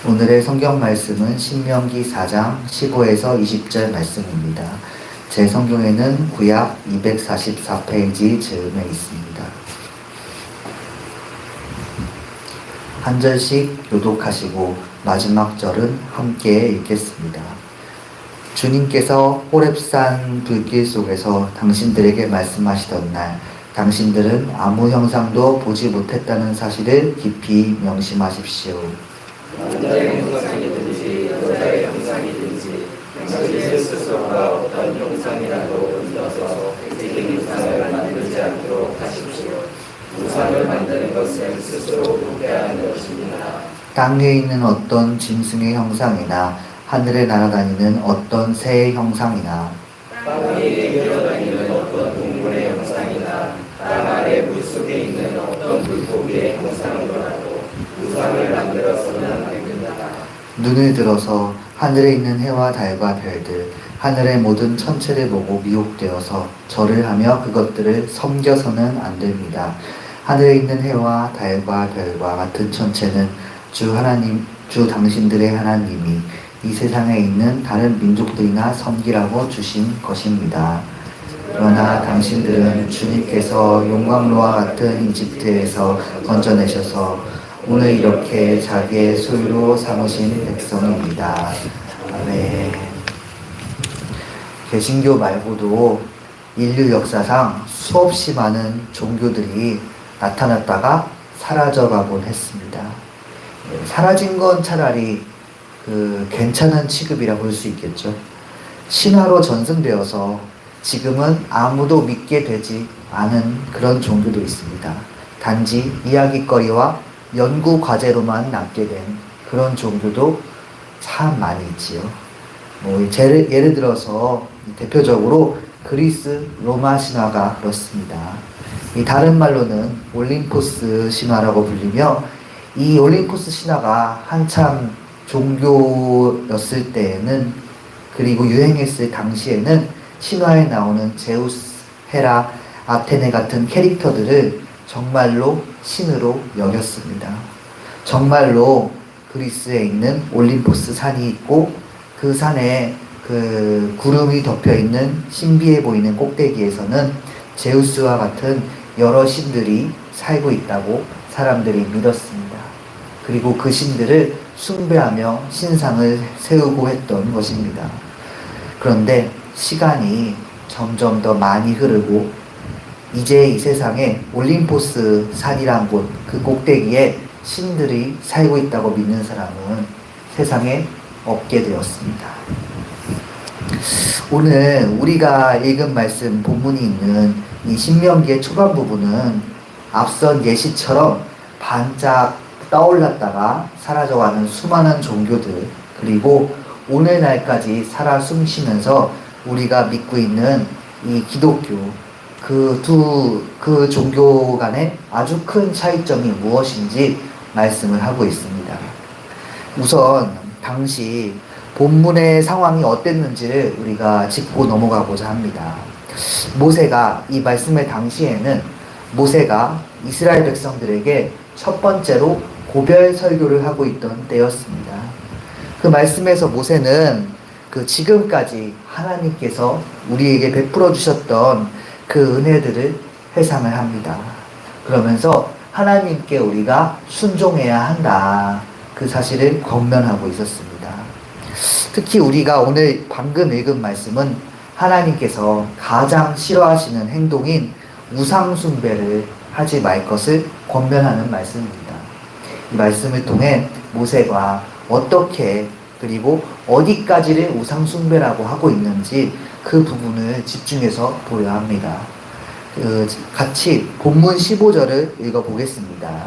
오늘의 성경 말씀은 신명기 4장 15에서 20절 말씀입니다. 제 성경에는 구약 244페이지 즈음에 있습니다. 한 절씩 교독하시고 마지막 절은 함께 읽겠습니다. 주님께서 호렙산 불길 속에서 당신들에게 말씀하시던 날, 당신들은 아무 형상도 보지 못했다는 사실을 깊이 명심하십시오. 남자의 형상이든지 여자의 형상이든지 당신들 스스로가 어떤 형상이라도 믿어서 그 형상을 만들지 않도록 하십시오. 우상을 만드는 것은 스스로 부패하는 것입니다. 땅에 있는 어떤 짐승의 형상이나 하늘에 날아다니는 어떤 새의 형상이나 땅 위에 기어다니는 어떤 동물의 형상이나 땅 아래 물속에 있는 어떤 물고기의 형상이라도 우상을 만들어서는 안 됩니다. 눈을 들어서 하늘에 있는 해와 달과 별들, 하늘의 모든 천체를 보고 미혹되어서 절을 하며 그것들을 섬겨서는 안 됩니다. 하늘에 있는 해와 달과 별과 같은 천체는 주 당신들의 하나님이 이 세상에 있는 다른 민족들이나 섬기라고 주신 것입니다. 그러나 당신들은 주님께서 용광로와 같은 이집트에서 건져내셔서 오늘 이렇게 자기의 소유로 삼으신 백성입니다. 아멘. 개신교 말고도 인류 역사상 수없이 많은 종교들이 나타났다가 사라져가곤 했습니다. 사라진 건 차라리 괜찮은 취급이라 볼 수 있겠죠. 신화로 전승되어서 지금은 아무도 믿게 되지 않은 그런 종교도 있습니다. 단지 이야기거리와 연구 과제로만 남게 된 그런 종교도 참 많이 있지요. 예를 들어서 대표적으로 그리스 로마 신화가 그렇습니다. 다른 말로는 올림포스 신화라고 불리며, 이 올림포스 신화가 한참 종교였을 때에는, 그리고 유행했을 당시에는 신화에 나오는 제우스, 헤라, 아테네 같은 캐릭터들을 정말로 신으로 여겼습니다. 정말로 그리스에 있는 올림포스 산이 있고, 그 산에 구름이 덮여 있는 신비해 보이는 꼭대기에서는 제우스와 같은 여러 신들이 살고 있다고 사람들이 믿었습니다. 그리고 그 신들을 숭배하며 신상을 세우고 했던 것입니다. 그런데 시간이 점점 더 많이 흐르고 이제 이 세상에 올림포스 산이란 곳, 그 꼭대기에 신들이 살고 있다고 믿는 사람은 세상에 없게 되었습니다. 오늘 우리가 읽은 말씀 본문이 있는 이 신명기의 초반 부분은 앞선 예시처럼 반짝 떠올랐다가 사라져가는 수많은 종교들, 그리고 오늘날까지 살아 숨쉬면서 우리가 믿고 있는 이 기독교, 그 종교 간의 아주 큰 차이점이 무엇인지 말씀을 하고 있습니다. 우선 당시 본문의 상황이 어땠는지를 우리가 짚고 넘어가고자 합니다. 모세가, 이 말씀의 당시에는 모세가 이스라엘 백성들에게 첫 번째로 고별 설교를 하고 있던 때였습니다. 그 말씀에서 모세는 지금까지 하나님께서 우리에게 베풀어 주셨던 그 은혜들을 회상을 합니다. 그러면서 하나님께 우리가 순종해야 한다, 그 사실을 권면하고 있었습니다. 특히 우리가 오늘 방금 읽은 말씀은 하나님께서 가장 싫어하시는 행동인 우상 숭배를 하지 말 것을 권면하는 말씀입니다. 이 말씀을 통해 모세가 어떻게, 그리고 어디까지를 우상 숭배라고 하고 있는지 그 부분을 집중해서 보여야 합니다. 같이 본문 15절을 읽어보겠습니다.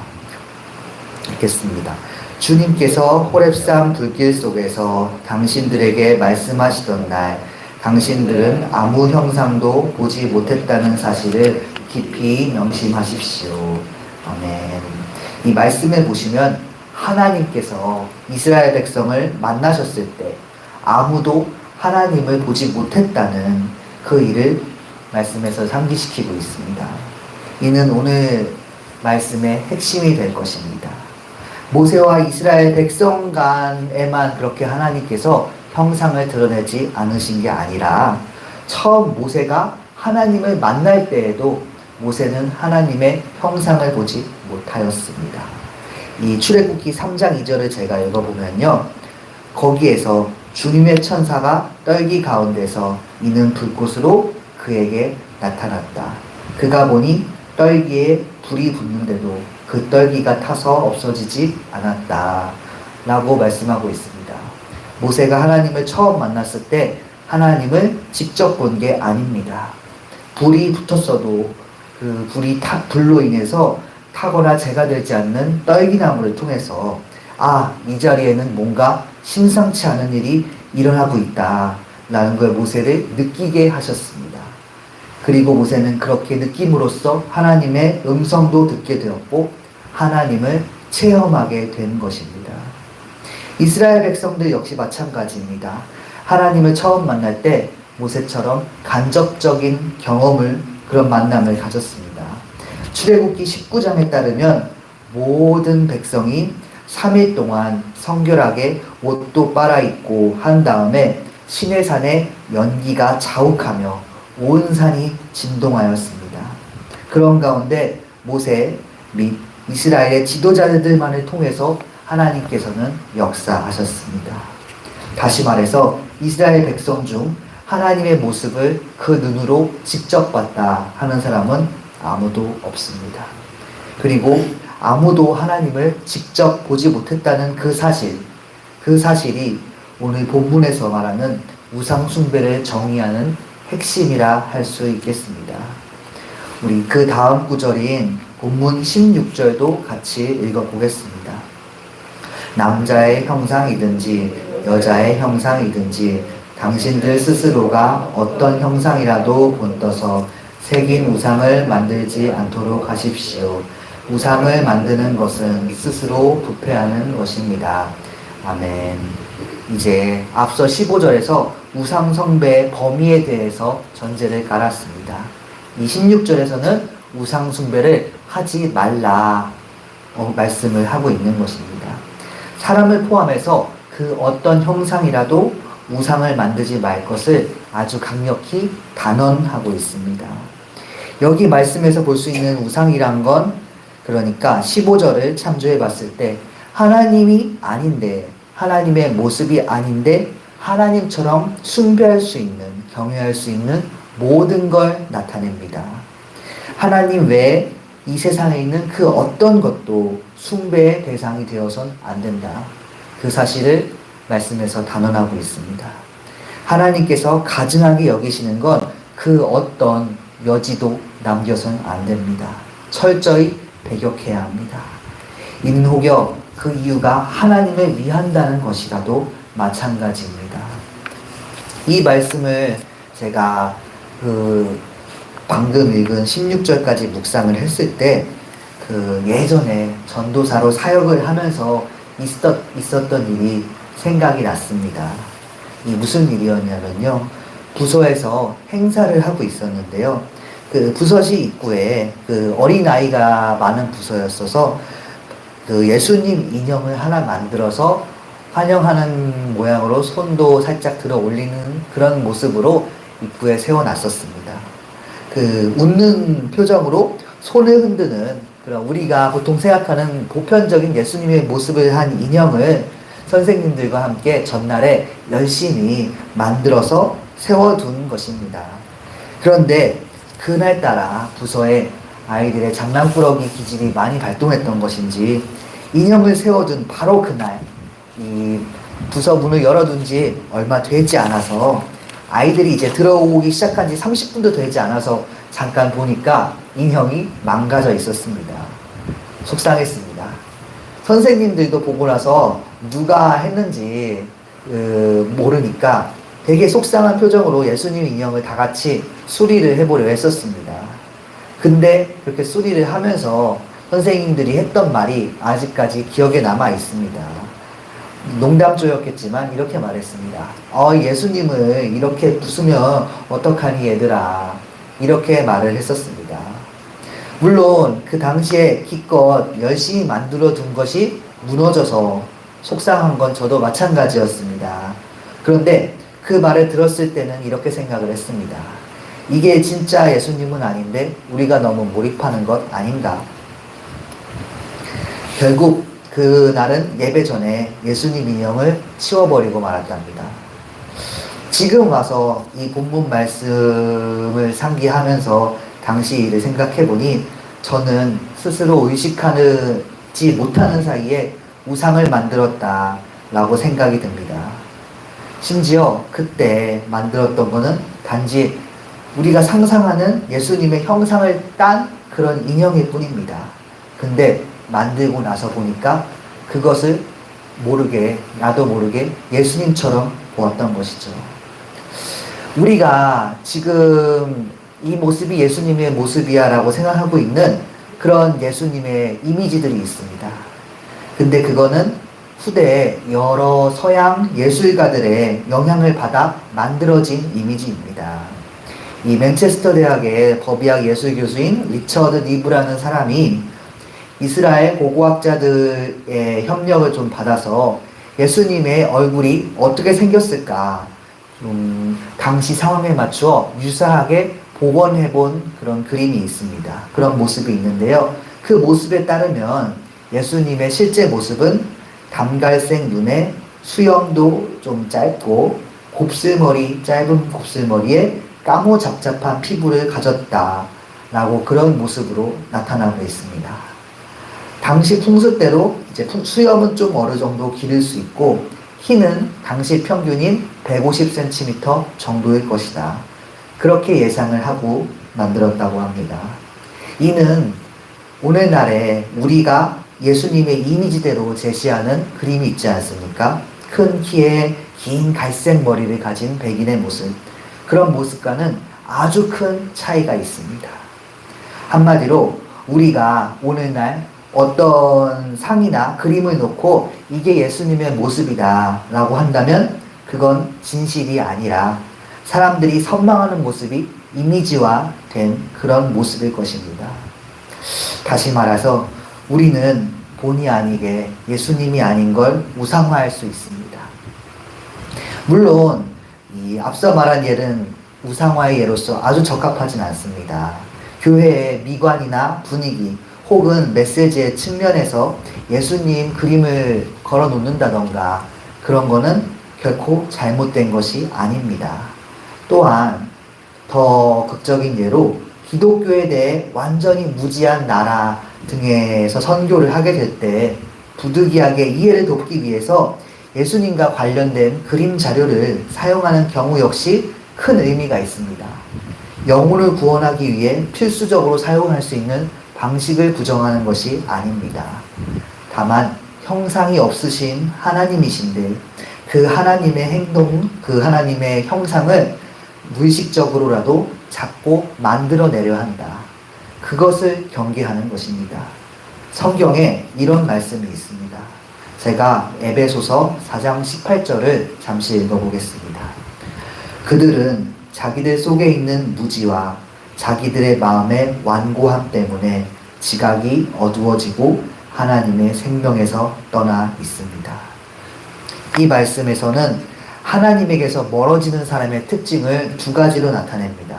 읽겠습니다. 주님께서 호렙산 불길 속에서 당신들에게 말씀하시던 날, 당신들은 아무 형상도 보지 못했다는 사실을 깊이 명심하십시오. 아멘. 이 말씀에 보시면 하나님께서 이스라엘 백성을 만나셨을 때 아무도 하나님을 보지 못했다는 그 일을 말씀에서 상기시키고 있습니다. 이는 오늘 말씀의 핵심이 될 것입니다. 모세와 이스라엘 백성 간에만 그렇게 하나님께서 형상을 드러내지 않으신 게 아니라 처음 모세가 하나님을 만날 때에도 모세는 하나님의 형상을 보지 못하였습니다. 이 출애굽기 3장 2절을 제가 읽어보면요, 거기에서 주님의 천사가 떨기 가운데서 이는 불꽃으로 그에게 나타났다. 그가 보니 떨기에 불이 붙는데도 그 떨기가 타서 없어지지 않았다 라고 말씀하고 있습니다. 모세가 하나님을 처음 만났을 때 하나님을 직접 본 게 아닙니다. 불이 붙었어도 그 불로 인해서 타거나 재가 되지 않는 떨기나무를 통해서 이 자리에는 뭔가 심상치 않은 일이 일어나고 있다 라는 걸 모세를 느끼게 하셨습니다. 그리고 모세는 그렇게 느낌으로써 하나님의 음성도 듣게 되었고 하나님을 체험하게 된 것입니다. 이스라엘 백성들 역시 마찬가지입니다. 하나님을 처음 만날 때 모세처럼 간접적인 그런 만남을 가졌습니다. 출애굽기 19장에 따르면 모든 백성이 3일 동안 성결하게 옷도 빨아입고 한 다음에 시내산에 연기가 자욱하며 온 산이 진동하였습니다. 그런 가운데 모세 및 이스라엘의 지도자들만을 통해서 하나님께서는 역사하셨습니다. 다시 말해서 이스라엘 백성 중 하나님의 모습을 그 눈으로 직접 봤다 하는 사람은 아무도 없습니다. 그리고 아무도 하나님을 직접 보지 못했다는 그 사실이 오늘 본문에서 말하는 우상 숭배를 정의하는 핵심이라 할 수 있겠습니다. 우리 그 다음 구절인 본문 16절도 같이 읽어보겠습니다. 남자의 형상이든지 여자의 형상이든지 당신들 스스로가 어떤 형상이라도 본떠서 새긴 우상을 만들지 않도록 하십시오. 우상을 만드는 것은 스스로 부패하는 것입니다. 아멘. 이제 앞서 15절에서 우상 숭배의 범위에 대해서 전제를 깔았습니다. 이 16절에서는 우상 숭배를 하지 말라 말씀을 하고 있는 것입니다. 사람을 포함해서 그 어떤 형상이라도 우상을 만들지 말 것을 아주 강력히 단언하고 있습니다. 여기 말씀에서 볼 수 있는 우상이란 건 그러니까 15절을 참조해 봤을 때 하나님이 아닌데, 하나님의 모습이 아닌데 하나님처럼 숭배할 수 있는, 경외할 수 있는 모든 걸 나타냅니다. 하나님 외에 이 세상에 있는 그 어떤 것도 숭배의 대상이 되어선 안 된다. 그 사실을 말씀에서 단언하고 있습니다. 하나님께서 가증하게 여기시는 건 그 어떤 여지도 남겨선 안 됩니다. 철저히 배격해야 합니다. 이는 혹여 그 이유가 하나님을 위한다는 것이라도 마찬가지입니다. 이 말씀을 제가 방금 읽은 16절까지 묵상을 했을 때 예전에 전도사로 사역을 하면서 있었던 일이 생각이 났습니다. 이 무슨 일이었냐면요, 부서에서 행사를 하고 있었는데요, 그 부서시 입구에 어린아이가 많은 부서였어서 예수님 인형을 하나 만들어서 환영하는 모양으로 손도 살짝 들어 올리는 그런 모습으로 입구에 세워놨었습니다. 웃는 표정으로 손을 흔드는 그런 우리가 보통 생각하는 보편적인 예수님의 모습을 한 인형을 선생님들과 함께 전날에 열심히 만들어서 세워둔 것입니다. 그런데 그날따라 부서에 아이들의 장난꾸러기 기질이 많이 발동했던 것인지 인형을 세워둔 바로 그날 이 부서 문을 열어둔 지 얼마 되지 않아서 아이들이 이제 들어오기 시작한 지 30분도 되지 않아서 잠깐 보니까 인형이 망가져 있었습니다. 속상했습니다. 선생님들도 보고 나서 누가 했는지 모르니까 되게 속상한 표정으로 예수님 인형을 다 같이 수리를 해보려 했었습니다. 근데 그렇게 수리를 하면서 선생님들이 했던 말이 아직까지 기억에 남아 있습니다. 농담조였겠지만 이렇게 말했습니다. 예수님을 이렇게 부수면 어떡하니 얘들아, 이렇게 말을 했었습니다. 물론 그 당시에 기껏 열심히 만들어 둔 것이 무너져서 속상한 건 저도 마찬가지였습니다. 그런데 그 말을 들었을 때는 이렇게 생각을 했습니다. 이게 진짜 예수님은 아닌데 우리가 너무 몰입하는 것 아닌가? 결국 그날은 예배 전에 예수님 인형을 치워버리고 말았답니다. 지금 와서 이 본문 말씀을 상기하면서 당시 일을 생각해보니 저는 스스로 의식하지 못하는 사이에 우상을 만들었다라고 생각이 듭니다. 심지어 그때 만들었던 거는 단지 우리가 상상하는 예수님의 형상을 딴 그런 인형일 뿐입니다. 근데 만들고 나서 보니까 그것을 모르게, 나도 모르게 예수님처럼 보았던 것이죠. 우리가 지금 이 모습이 예수님의 모습이야 라고 생각하고 있는 그런 예수님의 이미지들이 있습니다. 근데 그거는 후대에 여러 서양 예술가들의 영향을 받아 만들어진 이미지입니다. 이 맨체스터 대학의 법의학 예술 교수인 리처드 니브라는 사람이 이스라엘 고고학자들의 협력을 좀 받아서 예수님의 얼굴이 어떻게 생겼을까 당시 상황에 맞추어 유사하게 복원해본 그런 그림이 있습니다. 그런 모습이 있는데요. 그 모습에 따르면 예수님의 실제 모습은 담갈색 눈에 수염도 좀 짧고 짧은 곱슬머리에 까무잡잡한 피부를 가졌다라고 그런 모습으로 나타나고 있습니다. 당시 풍습대로 이제 수염은 좀 어느 정도 기를 수 있고 키는 당시 평균인 150cm 정도일 것이다. 그렇게 예상을 하고 만들었다고 합니다. 이는 오늘날에 우리가 예수님의 이미지대로 제시하는 그림이 있지 않습니까? 큰 키에 긴 갈색 머리를 가진 백인의 모습. 그런 모습과는 아주 큰 차이가 있습니다. 한마디로 우리가 오늘날 어떤 상이나 그림을 놓고 이게 예수님의 모습이다 라고 한다면 그건 진실이 아니라 사람들이 선망하는 모습이 이미지화된 그런 모습일 것입니다. 다시 말해서 우리는 본의 아니게 예수님이 아닌 걸 우상화할 수 있습니다. 물론 이 앞서 말한 예는 우상화의 예로서 아주 적합하진 않습니다. 교회의 미관이나 분위기 혹은 메시지의 측면에서 예수님 그림을 걸어 놓는다던가 그런 거는 결코 잘못된 것이 아닙니다. 또한 더 극적인 예로 기독교에 대해 완전히 무지한 나라 등에서 선교를 하게 될 때 부득이하게 이해를 돕기 위해서 예수님과 관련된 그림 자료를 사용하는 경우 역시 큰 의미가 있습니다. 영혼을 구원하기 위해 필수적으로 사용할 수 있는 방식을 부정하는 것이 아닙니다. 다만 형상이 없으신 하나님이신데 그 하나님의 행동, 그 하나님의 형상을 무의식적으로라도 잡고 만들어내려 한다. 그것을 경계하는 것입니다. 성경에 이런 말씀이 있습니다. 제가 에베소서 4장 18절을 잠시 읽어보겠습니다. 그들은 자기들 속에 있는 무지와 자기들의 마음의 완고함 때문에 지각이 어두워지고 하나님의 생명에서 떠나 있습니다. 이 말씀에서는 하나님에게서 멀어지는 사람의 특징을 두 가지로 나타냅니다.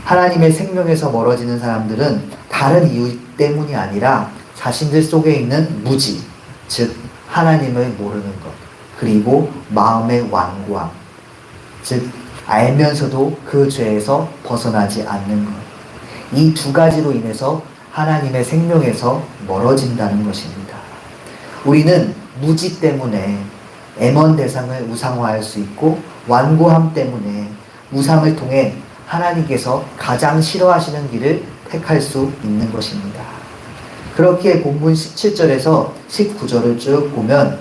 하나님의 생명에서 멀어지는 사람들은 다른 이유 때문이 아니라 자신들 속에 있는 무지, 즉 하나님을 모르는 것, 그리고 마음의 완고함, 즉 알면서도 그 죄에서 벗어나지 않는 것. 이 두 가지로 인해서 하나님의 생명에서 멀어진다는 것입니다. 우리는 무지 때문에 애먼 대상을 우상화할 수 있고 완고함 때문에 우상을 통해 하나님께서 가장 싫어하시는 길을 택할 수 있는 것입니다. 그렇기에 본문 17절에서 19절을 쭉 보면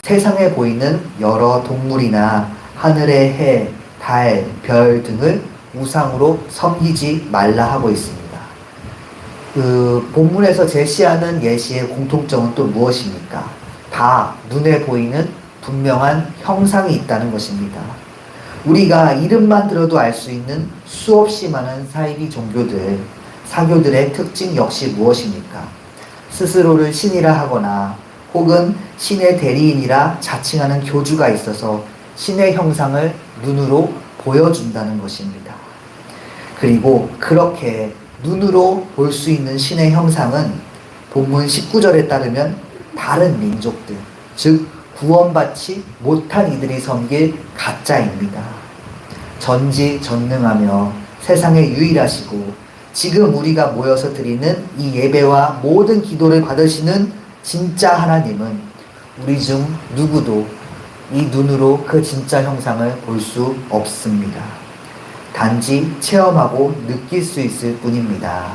세상에 보이는 여러 동물이나 하늘의 해, 달, 별 등을 우상으로 섬기지 말라 하고 있습니다. 그 본문에서 제시하는 예시의 공통점은 또 무엇입니까? 다 눈에 보이는 분명한 형상이 있다는 것입니다. 우리가 이름만 들어도 알 수 있는 수없이 많은 사이비 종교들, 사교들의 특징 역시 무엇입니까? 스스로를 신이라 하거나 혹은 신의 대리인이라 자칭하는 교주가 있어서 신의 형상을 눈으로 보여준다는 것입니다. 그리고 그렇게 눈으로 볼 수 있는 신의 형상은 본문 19절에 따르면 다른 민족들, 즉 구원받지 못한 이들이 섬길 가짜입니다. 전지전능하며 세상에 유일하시고 지금 우리가 모여서 드리는 이 예배와 모든 기도를 받으시는 진짜 하나님은 우리 중 누구도 이 눈으로 그 진짜 형상을 볼 수 없습니다. 단지 체험하고 느낄 수 있을 뿐입니다.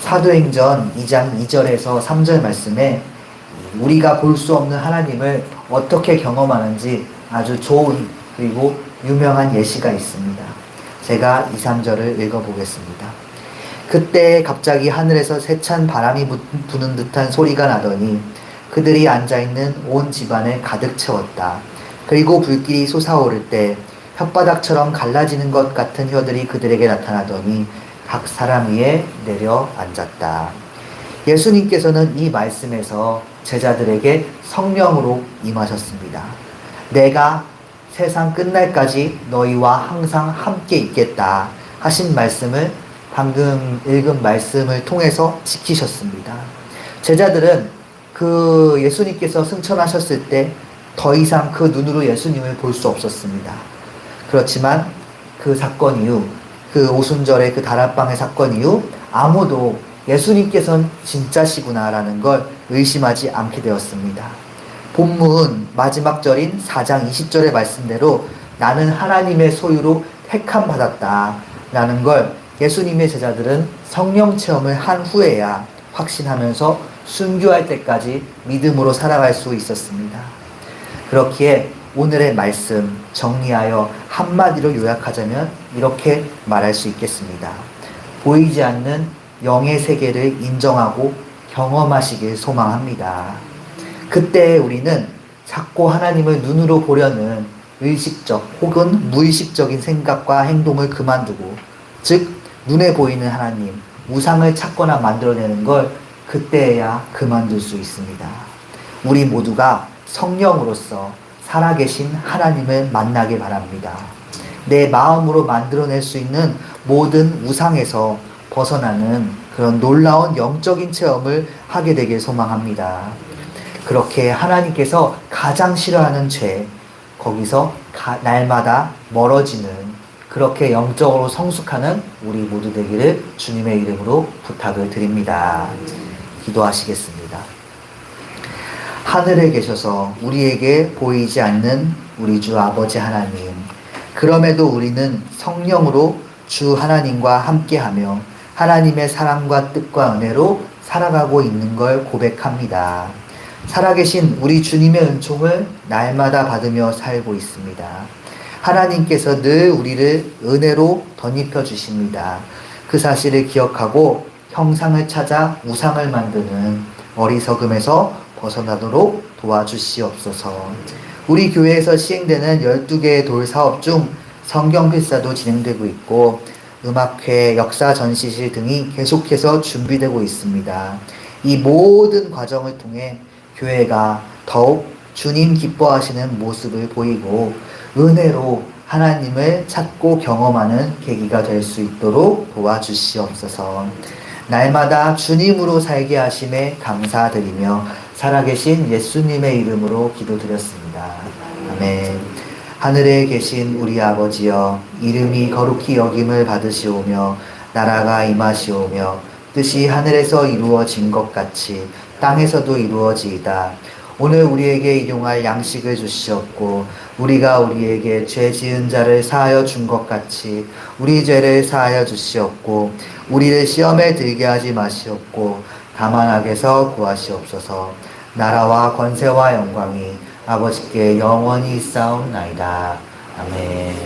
사도행전 2장 2절에서 3절 말씀에 우리가 볼 수 없는 하나님을 어떻게 경험하는지 아주 좋은 그리고 유명한 예시가 있습니다. 제가 2, 3절을 읽어보겠습니다. 그때 갑자기 하늘에서 세찬 바람이 부는 듯한 소리가 나더니 그들이 앉아있는 온 집안을 가득 채웠다. 그리고 불길이 솟아오를 때 혓바닥처럼 갈라지는 것 같은 혀들이 그들에게 나타나더니 각 사람 위에 내려 앉았다. 예수님께서는 이 말씀에서 제자들에게 성령으로 임하셨습니다. 내가 세상 끝날까지 너희와 항상 함께 있겠다 하신 말씀을 방금 읽은 말씀을 통해서 지키셨습니다. 제자들은 그 예수님께서 승천하셨을 때 더 이상 그 눈으로 예수님을 볼 수 없었습니다. 그렇지만 그 사건 이후, 그 오순절의 그 다락방의 사건 이후 아무도 예수님께서는 진짜시구나라는 걸 의심하지 않게 되었습니다. 본문 마지막 절인 4장 20절의 말씀대로 나는 하나님의 소유로 택함 받았다 라는 걸 예수님의 제자들은 성령 체험을 한 후에야 확신하면서 순교할 때까지 믿음으로 살아갈 수 있었습니다. 그렇기에 오늘의 말씀 정리하여 한마디로 요약하자면 이렇게 말할 수 있겠습니다. 보이지 않는 영의 세계를 인정하고 경험하시길 소망합니다. 그때 우리는 자꾸 하나님을 눈으로 보려는 의식적 혹은 무의식적인 생각과 행동을 그만두고, 즉 눈에 보이는 하나님, 우상을 찾거나 만들어내는 걸 그때야 그만둘 수 있습니다. 우리 모두가 성령으로서 살아계신 하나님을 만나길 바랍니다. 내 마음으로 만들어낼 수 있는 모든 우상에서 벗어나는 그런 놀라운 영적인 체험을 하게 되길 소망합니다. 그렇게 하나님께서 가장 싫어하는 죄, 거기서 날마다 멀어지는, 그렇게 영적으로 성숙하는 우리 모두 되기를 주님의 이름으로 부탁을 드립니다. 기도하시겠습니다. 하늘에 계셔서 우리에게 보이지 않는 우리 주 아버지 하나님, 그럼에도 우리는 성령으로 주 하나님과 함께하며 하나님의 사랑과 뜻과 은혜로 살아가고 있는 걸 고백합니다. 살아계신 우리 주님의 은총을 날마다 받으며 살고 있습니다. 하나님께서 늘 우리를 은혜로 덧입혀 주십니다. 그 사실을 기억하고 형상을 찾아 우상을 만드는 어리석음에서 벗어나도록 도와주시옵소서. 우리 교회에서 시행되는 12개의 돌 사업 중 성경 필사도 진행되고 있고 음악회, 역사 전시실 등이 계속해서 준비되고 있습니다. 이 모든 과정을 통해 교회가 더욱 주님 기뻐하시는 모습을 보이고 은혜로 하나님을 찾고 경험하는 계기가 될 수 있도록 도와주시옵소서. 날마다 주님으로 살게 하심에 감사드리며 살아계신 예수님의 이름으로 기도드렸습니다. 아멘. 하늘에 계신 우리 아버지여, 이름이 거룩히 여김을 받으시오며 나라가 임하시오며 뜻이 하늘에서 이루어진 것 같이 땅에서도 이루어지이다. 오늘 우리에게 일용할 양식을 주시옵고 우리가 우리에게 죄 지은 자를 사하여 준 것 같이 우리 죄를 사하여 주시옵고 우리를 시험에 들게 하지 마시옵고 다만 악에서 구하시옵소서. 나라와 권세와 영광이 아버지께 영원히 있사옵나이다. 아멘.